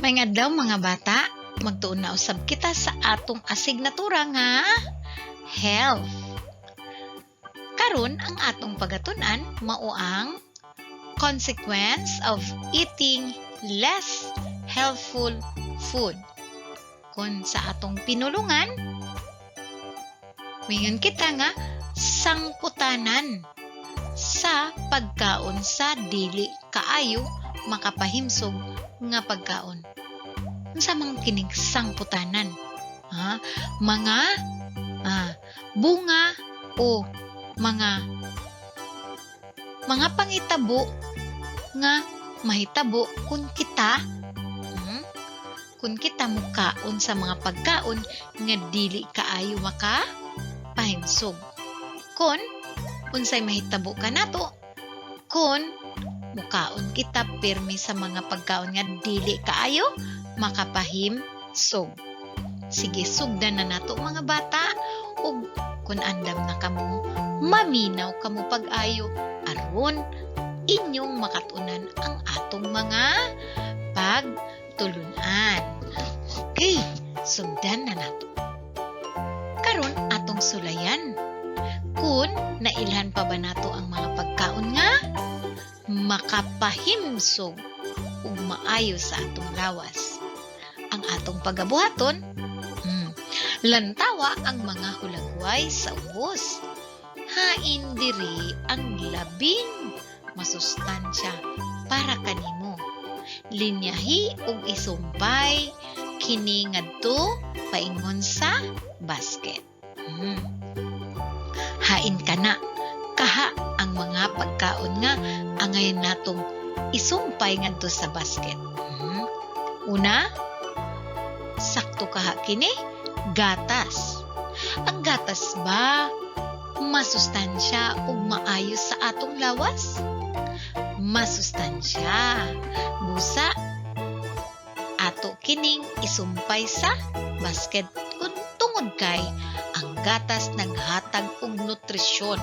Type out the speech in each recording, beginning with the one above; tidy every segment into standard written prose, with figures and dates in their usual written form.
Maayong adlaw mga bata, magtuon na usab kita sa atong asignatura nga health. Karon ang atong pagatun-an mao ang consequence of eating less healthful food. Kung sa atong pinulungan, mingon kita nga sangputanan sa pagkaon sa dili kaayo makapahimsog nga pagkaon. Unsa man kining sangputanan? Mga bunga o mga pangitabo nga mahitabo kung kita mukaon sa mga pagkaon nga dili kaayo makapahimsog. Kun unsay mahitabo kanato? Kun mukaon kita pirmi sa mga pagkaon nga dili kaayo makapahimsog. Sige, sugdan na nato mga bata, ug kun andam na kamo maminaw kamo pag-ayo aron inyong makatunan ang atong mga pagtulunan. Okay, sugdan na nato. Karon atong sulayan. Kun nailhan pa ba nato ang mga pagkaon nga makapahimsog ug maayo sa atong lawas? Ang atong pagabuhaton, lantawa ang mga hulagway sa ubos. Hain diri ang labing masustansya para kanimo. Linyahi ug isumpay kini ngadto paingon sa basket. Hain kana kaha ang mga pagkaon nga angayon natong isumpay ngadto sa basket. Una, sakto kaha kini gatas. Ang gatas ba masustansya ug maayo sa atong lawas? Masustansya. Busa ato kining isumpay sa basket kun tungod kay ang gatas naghatag og nutrisyon.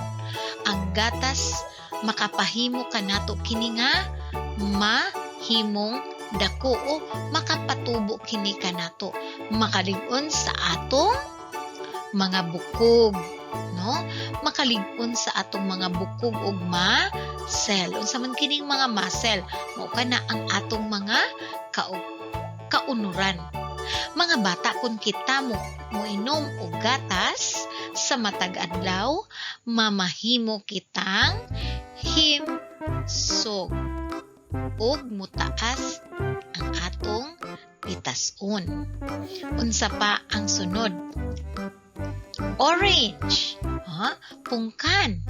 Ang gatas makapahimo kanato kini nga mahimong dako o makapatubo kini kanato makalig-on sa atong mga bukog, no? Makalig-on sa atong mga bukog ug muscle. Unsa man kining mga muscle? Mao kana ang atong mga kaunuran. Mga bata, kung kita mo inom og gatas sa matag adlaw, mamahimo kitang himsog ug mutaas ang atong pitas-on. Unsa pa ang sunod? Orange. Pungkan.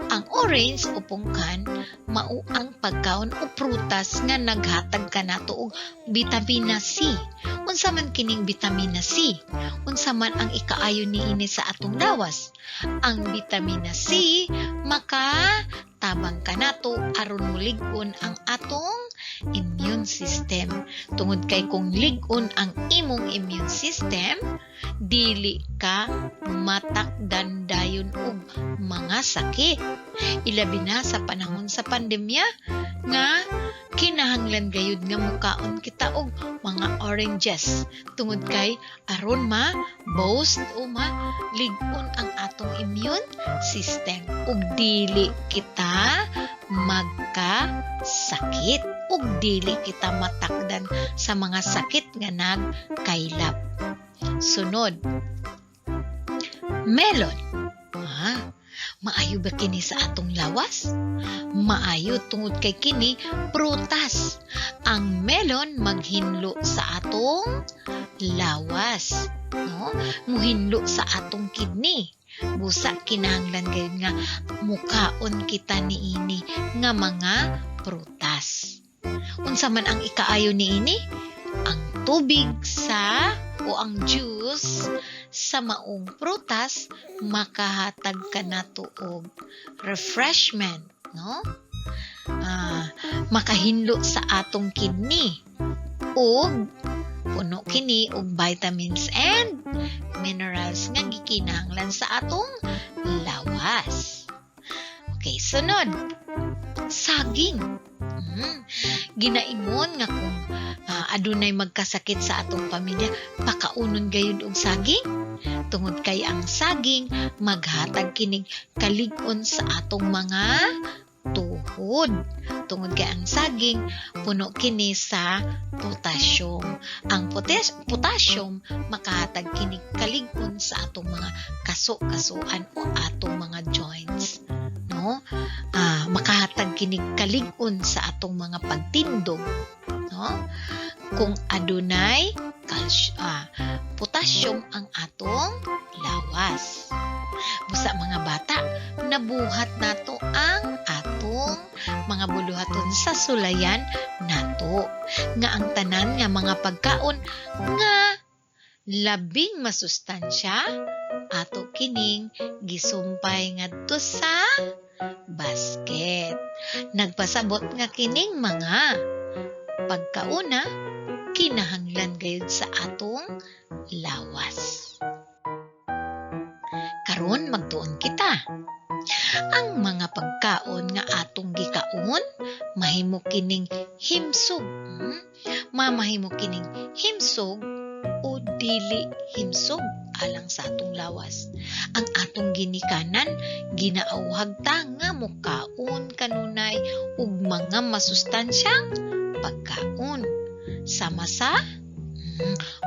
Ang orange o pungkan mao ang pagkaon o prutas nga naghatag kanato og bitamina C. Unsa man kining bitamina C? Unsa man ang ikaayo niini sa atong lawas? Ang bitamina C makatabang kanato aron mulig-on ang atong immune system. Tungod kay kung lig-on ang imong immune system, dili ka matakdan dayon og mga sakit. Ilabi na sa panahon sa pandemya nga kinahanglan gayud nga mukaon kita og mga oranges tungod kay aron ma-boost o ma-lig-on ang atong immune system ug dili kita magkasakit ug dili kita matakdan sa mga sakit nga nagkaylap. Sunod, melon. Maayo ba kini sa atong lawas? Maayo tungod kay kini prutas. Ang melon maghinlo sa atong lawas, no? Muhinlo sa atong kidney. Busa kinahanglan gayud nga mukaon kita niini nga mga prutas. Unsa man ang ikaayo niini? Ang tubig o ang juice sa maong prutas makahatag kanato og refreshment, no? Makahinlo sa atong kidney ug puno kini og vitamins and minerals nga gikinahanglan sa atong lawas. Okay, sunod. Saging. Ginaingon nga kung adunay magkasakit sa atong pamilya, pakaunon gayud og saging. Tungod kay ang saging maghatag kining kalig-on sa atong mga tuhod. Tungod kay ang saging puno kini sa potassium. Ang potassium makahatag kini kalig-on sa atong mga kaso-kasuan o atong mga joints. No? Makahatag kini kalig-on sa atong mga pagtindog. No? Kung adunay potassium ang atong lawas. Busa mga bata, nabuhat nato ang atong mga buluhaton sa sulayan nato. Nga ang tanan nga mga pagkaon nga labing masustansya ato kining gisumpay ngadto sa basket. Nagpasabot nga kining mga pagkauna kinahanglan gayud sa atong lawas. Karon magtuon kita. Ang mga pagkaon nga atong gikaon mahimo kining himsog. Mahimo kining himsog o dili himsog alang sa atong lawas. Ang atong ginikanan ginaawhag ta nga mukaon kanunay ug mga masustansyang pagkaon sama sa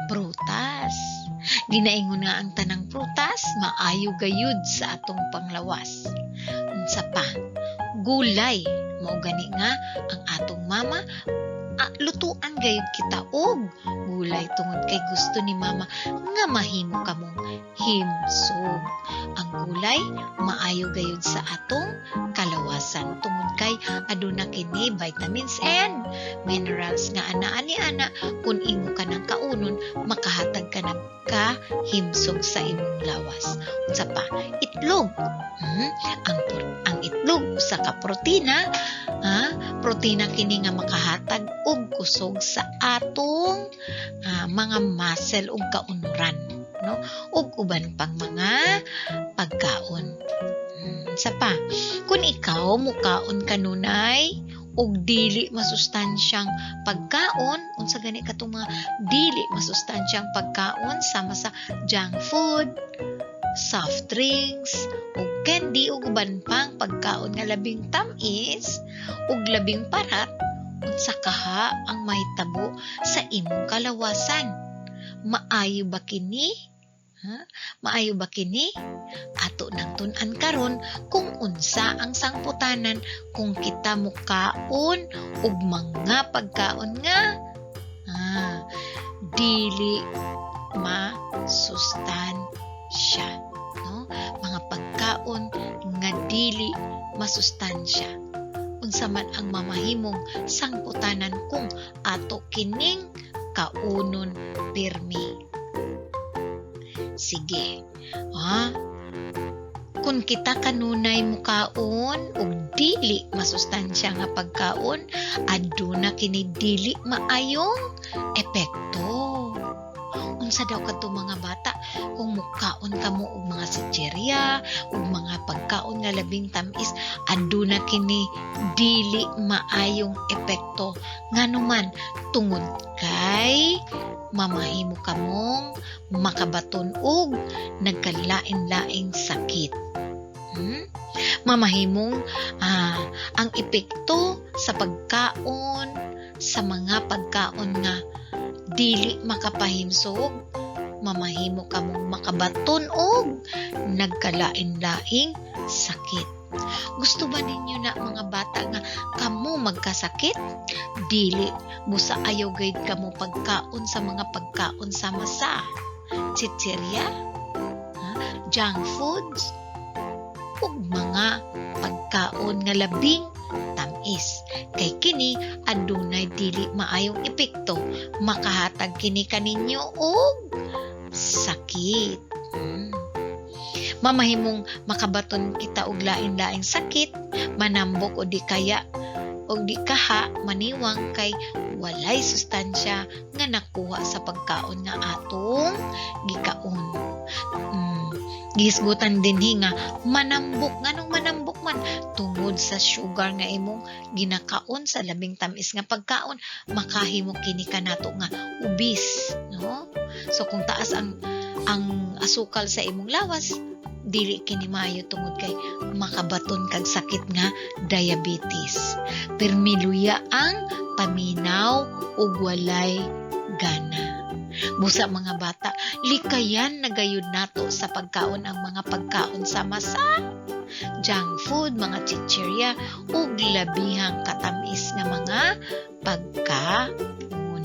prutas. Ginaingon nga ang tanang prutas maayo gayud sa atong panglawas. Unsa pa? Gulay. Mao gani nga ang atong mama lutuan gayud kita og gulay tungod kay gusto ni mama nga mahimo kamong himsog. Ang gulay maayo gayud sa atong kalawasan tungod kay aduna kini vitamins and minerals nga ana kun imo ka ng kaunon makahatag ka ng kahimsog sa imong lawas. Unsa pa? Itlog. Ang itlog usa ka protina, protina kini nga makahatag og kusog sa atong mga muscle ug kaunuran, no? Ug uban pang mga pagkaon. Sa pa, kung ikaw mukaon kanunay og dili masustansyang pagkaon, unsa gani katong mga dili masustansyang pagkaon sama sa junk food, soft drinks, ug candy ug uban pang pagkaon nga labing tamis ug labing parat, unsa kaha ang mahitabo sa imong kalawasan? Maayo ba kini? Maayo ba kini? Ato nang tun-an karon kung unsa ang sangputanan kung kita mukaon og mga pagkaon nga dili masustansya, no? Mga pagkaon nga dili masustansya. Unsa man ang mamahimong sangputanan kung ato kining kaunon pirmi. Sige. Kung kita kanunay mukaon og dili masustansya nga pagkaon, aduna kini dili maayong epekto. Unsa daw kadto mga bata kung mukaon kamo og mga sitserya ug mga pagkaon nga labing tamis, aduna kini dili maayong epekto. Nganuman tungod kay mamahimo kamong makabaton og nagkalain-laing sakit. Mamahimong ang epekto sa pagkaon sa mga pagkaon nga dili makapahimsog, mamahimo kamong makabaton og nagkalain-laing sakit. Gusto ba ninyo na mga bata nga kamo magkasakit? Dili, busa ayaw gayud kamo pagkaon sa mga pagkaon sama sa chichirya, junk foods, ug mga pagkaon nga labing tamis. Kay kini adunay dili maayong epekto, makahatag kini kaninyo og sakit. Mamahimong makabaton kita og lain-laing sakit, manambok o di kaya o di kaha maniwang kay walay sustansya nga nakuha sa pagkaon nga atong gikaon. Gisgutan dinhi nga manambok, nganong manambok man tungod sa sugar nga imong ginakaon sa labing tamis nga pagkaon, makahimo kini kanato nga ubis, no? So kung taas ang asukal sa imong lawas, dili kini maayo tungod kay makabaton kag sakit nga diabetes. Permiluya ang paminaw ug walay gana. Busa mga bata, likayan na gayud nato sa pagkaon ang mga pagkaon sama sa junk food, mga chichirya ug labihang katamis nga mga pagkaon.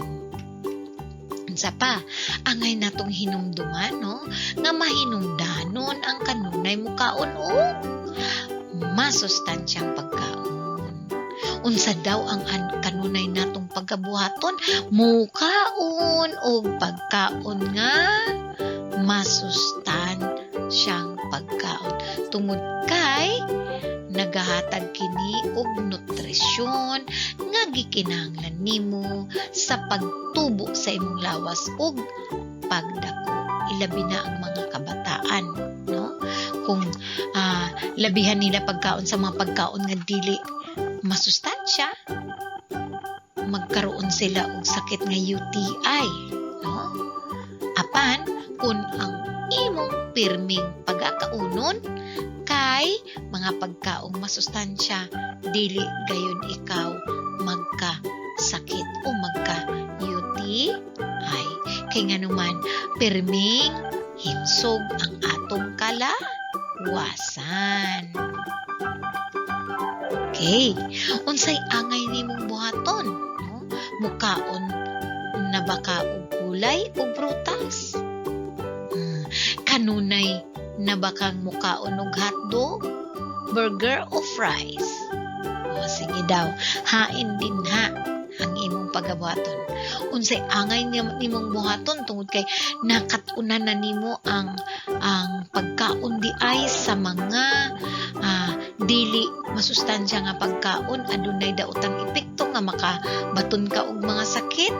Unsa pa, angay natong hinumduman, no? Nga mahinungdanon ang kanunay mukaon o masustansyang pagkaon. Unsa daw ang kanunay natong pagabuhaton? Mukaon o pagkaon nga masustansyang pagkaon. Tungod kay nagahatag kini og nutrisyon nga gikinahanglan nimo sa pagtubo sa imong lawas ug pagdako. Ilabi na ang mga kabataan, no? Kung labihan nila pagkaon sa mga pagkaon nga dili masustansya, magkaroon sila og sakit nga UTI, no? Apan kung ang imong pirming pagkakaunon kay mga pagkaong masustansya, dili gayon ikaw magkasakit o magka-UTI. Kay nganuman pirming himsog ang atong kalawasan. Okay, unsay angay nimong buhaton, no? Mukaon na baka og gulay o prutas? Kanunay na bakang mukaon og hotdog, burger o fries? O sige daw, hain din ha ang imong pagabuhaton. Unsay angay nimong buhaton tungod kay nakatunan na nimo ang pagkaon di ay sa mga dili masustansya nga pagkaon, adunay daotang epekto nga makabaton ka og mga sakit.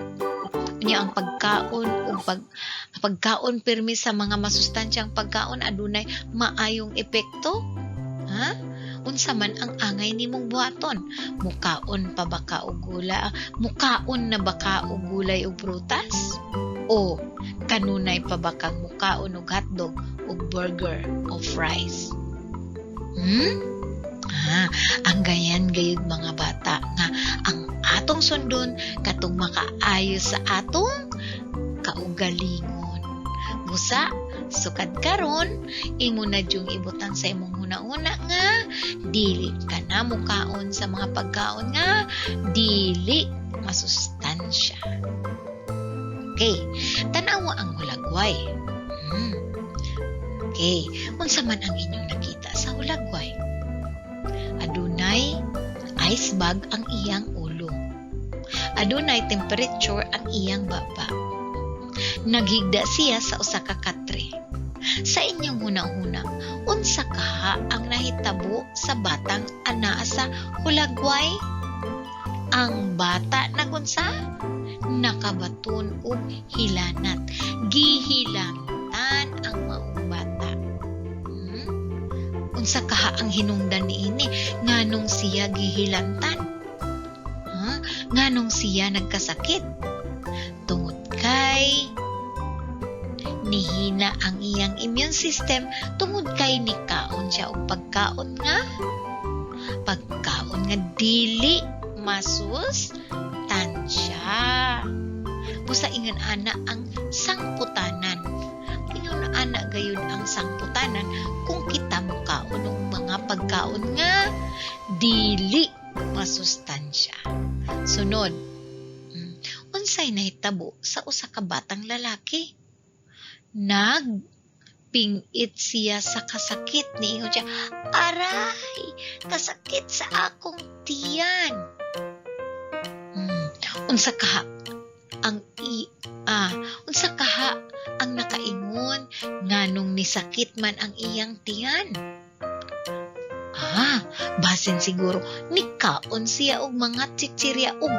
Nya ang pagkaon ug pagkaon pirmi sa mga masustansyang pagkaon adunay maayong epekto. Unsa man ang angay nimong buhaton? Mukaon pa ba ka og gulay? Mukaon na ba ka og gulay ug prutas? O kanunay pa ba kang mukaon og hotdog ug burger o fries? Ang gayan gayud mga bata nga ang atong sundon katong makaayo sa atong kaugalingon. Busa, sukad karon, imo na jung ibutang sa imong una-una nga dili ka na mukaon sa mga pagkaon nga dili masustansya. Okay, tanawa ang hulagway. Okay, unsa man ang inyong nakita sa hulagway? Adunay ice bag ang iyang ulo. Adunay temperature ang iyang baba. Naghigda siya sa usa ka katre. Sa inyong hunang-huna, unsa kaha ang nahitabo sa batang anaa sa hulagway? Ang bata nagunsa nakabaton og hilanat. Gihilantan ang maong bata. Unsa kaha ang hinungdan niini nganong siya gihilantan? Nganong siya nagkasakit? Tungod kay nihina ang iyang immune system, tungod kay nikaon siya og pagkaon nga dili masustansya. Busa ingon ana ang sangputanan. Ingon ana gayud ang sangputanan kung kita mukaon og mga pagkaon nga dili masustansya. Sunod, unsay nahitabo sa usa ka batang lalaki? Nagpingit siya sa kasakit. Niingon siya, aray, kasakit sa akong tiyan. Unsa kaha ang nakaingon nganong nisakit man ang iyang tiyan? Basin siguro nikaon siya og mga chichirya og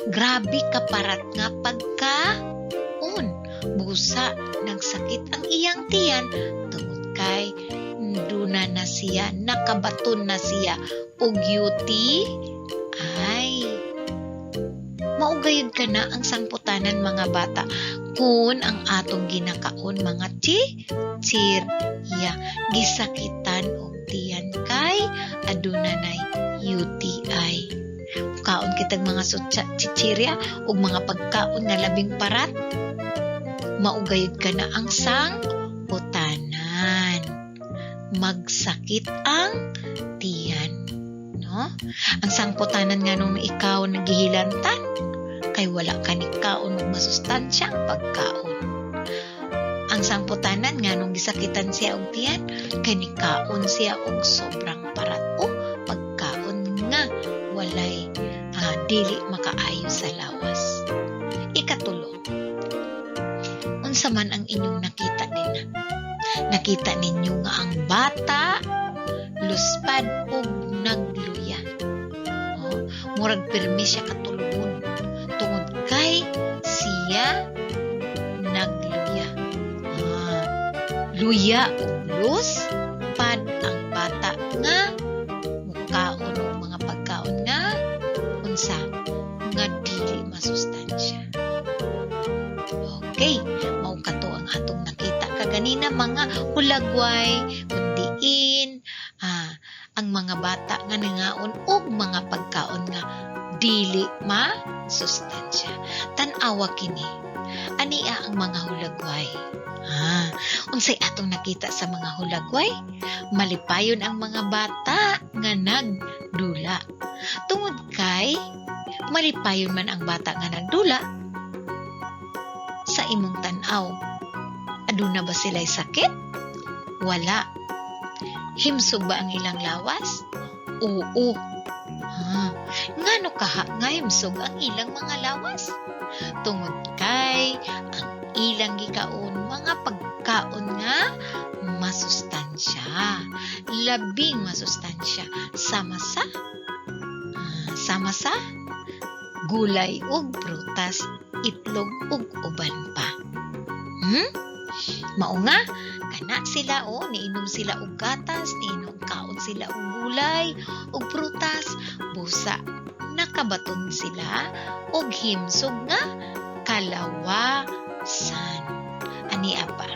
grabe kaparat nga pagkaon. Busa nagsakit ang iyang tiyan tungod kay duna na siya, nakabaton na siya og UTI. Maugayod ka na ang sangputanan mga bata kung ang atong ginakaon mga chichirya gisakitan og tiyan kay aduna nay UTI. Kaon kitag mga chichirya ug mga pagkaon nga labing parat, maugayod ka na ang sangputanan, magsakit ang tiyan, no? Ang sangputanan nga nung ikaw nagihilantan kay wala ka ni kaon og masustansyang pagkaon. Ang sangputanan nga nung gisakitan siya og tiyan kay ni kaon siya og sobrang parat o pagkaon nga walay dili makaayo sa lawas. Ikatulo, unsa man ang inyong nakita din? Nakita ninyo nga ang bata luspad og nagluya. Murag pirmi siya katulungon tungod kay siya nagluya. Luya og luspad ang bata nga mukaon og mga pagkaon nga unsa nga dili masustansya. Okay, mao kato ang atong nakita kaganina mga hulagway kundiin ang mga bata nga nangaon og mga pagkaon nga dili masustansya. Tan-awa kini ania ang mga hulagway. Unsay atong nakita sa mga hulagway? Malipayon ang mga bata nga nagdula. Tungod kay malipayon man ang bata nga nagdula, sa imong tan-aw, aduna ba sila'y sakit? Wala. Himsog ba ang ilang lawas? Oo. Ngano kaha nga himsog ang ilang mga lawas? Tungod kay ang ilang gikaon mga pagkaon nga masustansya, labing masustansya, sama sa gulay ug prutas, itlog ug uban pa. Mao nga kana sila niinom sila og gatas, niinom kaon sila og gulay ug prutas, busa nakabaton sila og himsog nga kalawasan. Ani apa?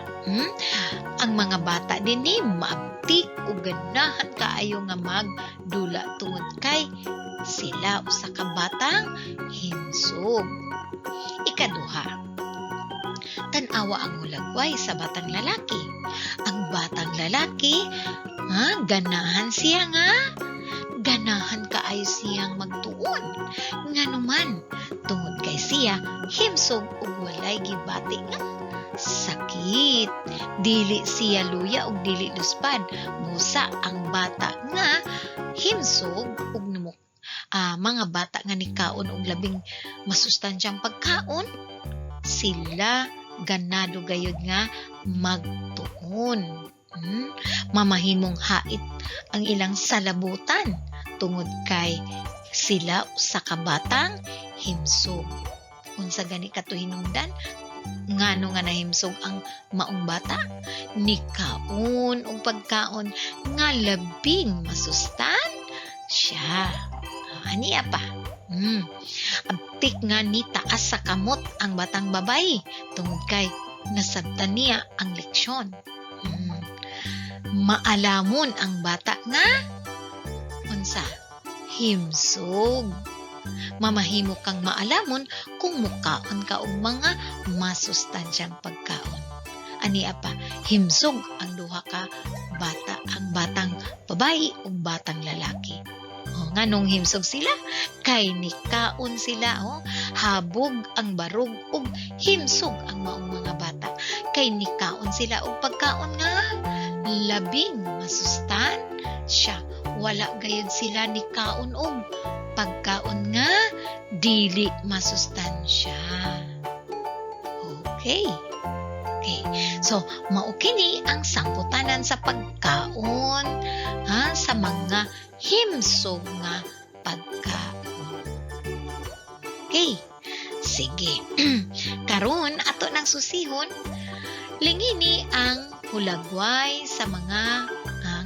Ang mga bata dinhi maabtik ug ganahan kaayo nga magdula tungod kay sila usa ka batang himsog. Ikaduha, tan-awa ang hulagway sa batang lalaki. Ang batang lalaki, ganahan siya nga. Ganahan kaayo siyang magtuon. Nganuman, tungod kay siya, himsog ug walay gibati nga sakit. Dili siya luya ug dili luspad. Busa ang bata nga himsog ug mga bata nga nikaon og labing masustansyang pagkaon, sila ganado gayud nga magtuon. Mamahimong hait ang ilang salabutan tungod kay sila usa ka batang himsog. Unsa gani kato hinungdan? Ngano nga nahimsog ang maong bata? Nikaon og pagkaon nga labing masustansya. Ani apa? Abtik nga ni taas sa kamot ang batang babayi tungod kay nasabtan niya ang leksyon. Maalamon ang bata nga unsa? Himsog. Mamahimo kang maalamon kung mukaon ka og mga masustansyang pagkaon. Ani apa? Himsog ang duha ka bata, ang batang babayi ug batang lalaki. Nganong himsog sila? Kay nikaon sila, habog ang barog ug himsog ang maong mga bata. Kay nikaon sila og pagkaon nga labing masustansya. Wala gayud sila nikaon og pagkaon nga dili masustansya. Okay. Okay. So, mao kini ang sangputanan sa pagkaon sa mga himsog nga pagkaon. Okay. Sige. Karon ato nang susihon, lingini ang hulagway sa mga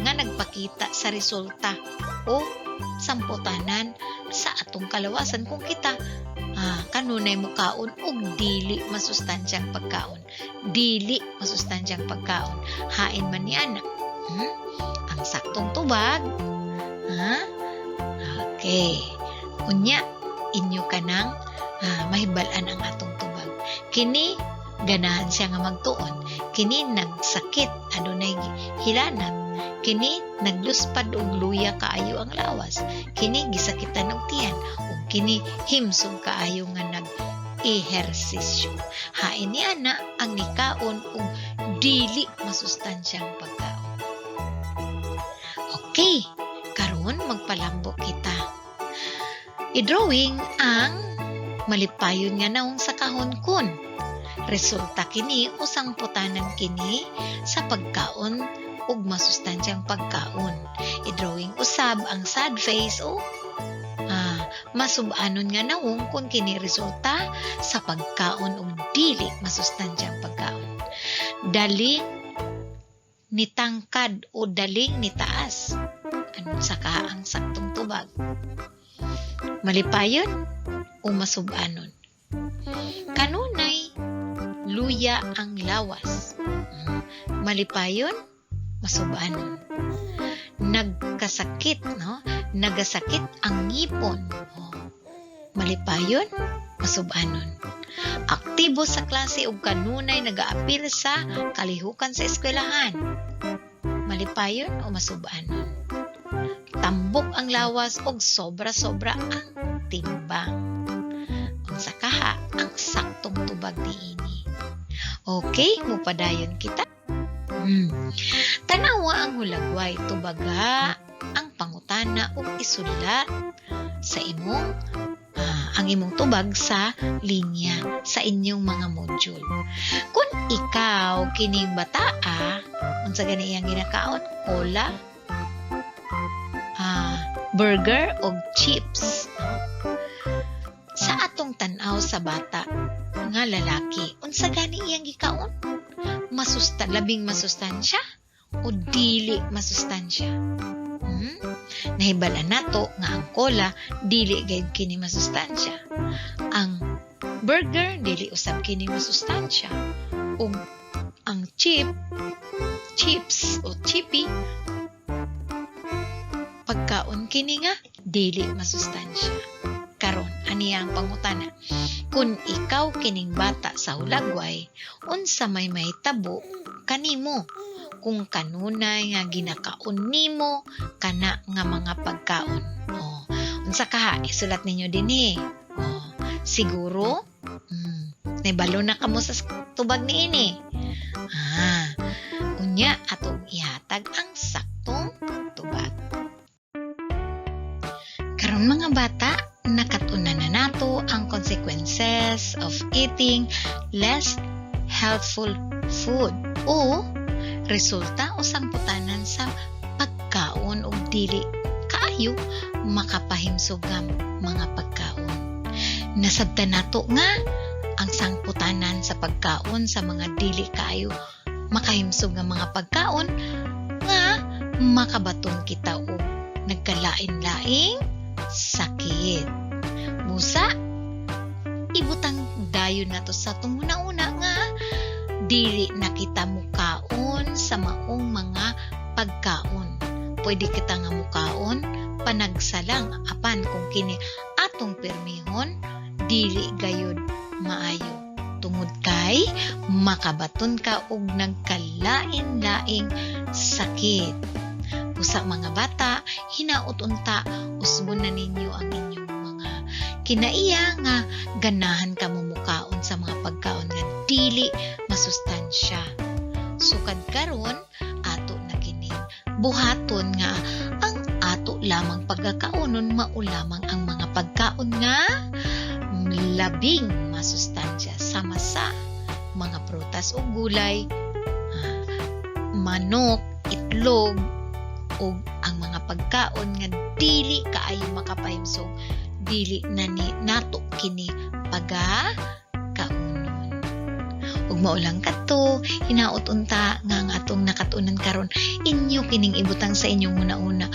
nga nagpakita sa resulta o samputanan sa atong kalawasan kung kita kanunay mukaon og dili masustansyang pagkaon. Dili masustansyang pagkaon. Hain man niana. Ang saktong tubag. Okay. Unya, inyo kanang mahibal-an ang atong tubag. Kini, ganahan siya nga magtuon. Kini, nagsakit. Adunay hilanat. Kini, nagluspad og luya kaayo ang lawas. Kini, gisakitan og tiyan. Kini himsog kaayo nga nag-ehersisyo. Hain ni ana ang nikaon ug dili masustansyang pagkaon. Okay, karon magpalambo kita. I-drawing ang malipayon nga naong sa kahon kun. Resulta kini o sangputanan kini sa pagkaon ug masustansyang pagkaon. I-drawing usab ang sad face o masubanon nga naong kung kini resulta sa pagkaon ug dili masustansyang pagkaon. Daling nitangkad o daling nitaas. Ano saka ang saktong tubag? Malipayon o masubanon? Kanunay luya ang lawas. Malipayon, masubanon. Nagkasakit, no? Nagasakit ang ngipon. Malipayon, masubanon. Aktibo sa klase ug kanunay nagaapil sa kalihukan sa eskwelahan. Malipayon o masubanon. Tambok ang lawas ug sobra-sobra ang timbang. Unsa kaha ang saktong tubag niini? Okay, mupadayon kita. Tanawa ang hulagway tubaga ang pangutana ug isulat sa imong ang imong tubag sa linya sa inyong mga module. Kung ikaw kining bataa, unsa gani iyang ginakaon? Cola, burger o chips. Sa atong tan-aw sa bata nga lalaki, unsa gani iyang gikaon? Labing masustansya o dili masustansya? Nahibalan nato nga ang cola dili gayud kini masustansya. Ang burger dili usab kini masustansya. Ug ang chips o chippy pagkaon kini nga dili masustansya. Karon ani ang pangutana. Kung ikaw kining bata sa hulagway, unsa may mahitabo kanimo kung kanunay nga ginakaon nimo kana nga mga pagkaon? Unsa kaha? Isulat ninyo dinhi. Siguro naibalo na kamo sa tubag niini. Unya atong ihatag ang saktong tubag. Karon mga bata, nakatunan na nato ang consequences of eating less healthful food o resulta o sangputanan sa pagkaon o dili kaayo makapahimsog nga mga pagkaon. Nasabtan nato nga ang sangputanan sa pagkaon sa mga dili kaayo makahimsog nga mga pagkaon nga makabaton kita og nagkalain-laing sakit. Busa, ibutang dayon nato sa itong una-una nga dili na kita mukaon sa maong mga pagkaon. Pwede kita nga mukaon panagsalang apan kung kini atong permihon dili gayud maayo. Tungod kay makabaton ka og nagkalain-laing sakit. Usa mga bata, hinaot unta usbon na ninyo ang inyong mga kinaiya nga ganahan ka mumukaon sa mga pagkaon nga dili masustansya. Sukad karon ato na kining buhaton nga ang ato lamang pagkakaunon mao lamang ang mga pagkaon nga labing masustansya sama sa mga prutas o gulay, manok, itlog, o ang mga pagkaon nga dili kaayo makapahimsog, dili na ni nato kini pagakaunon. Ug maulang kadto, hinaot unta nga ang atong nakatunan karon, inyo kining ibutang sa inyong una-una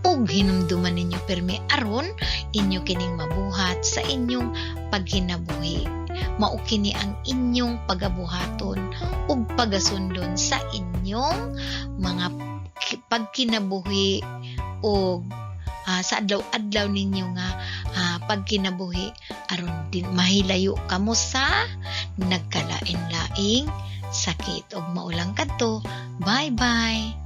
ug hinumduman ninyo permi aron inyo kining mabuhat sa inyong paghinabuhi. Mao kini ang inyong pagabuhaton ug pagasundon sa inyong mga pagkinabuhi o sa adlaw-adlaw ninyo nga pagkinabuhi aron din mahilayo kamo sa nagkalain-laing sakit. Og maulang kadto, bye-bye.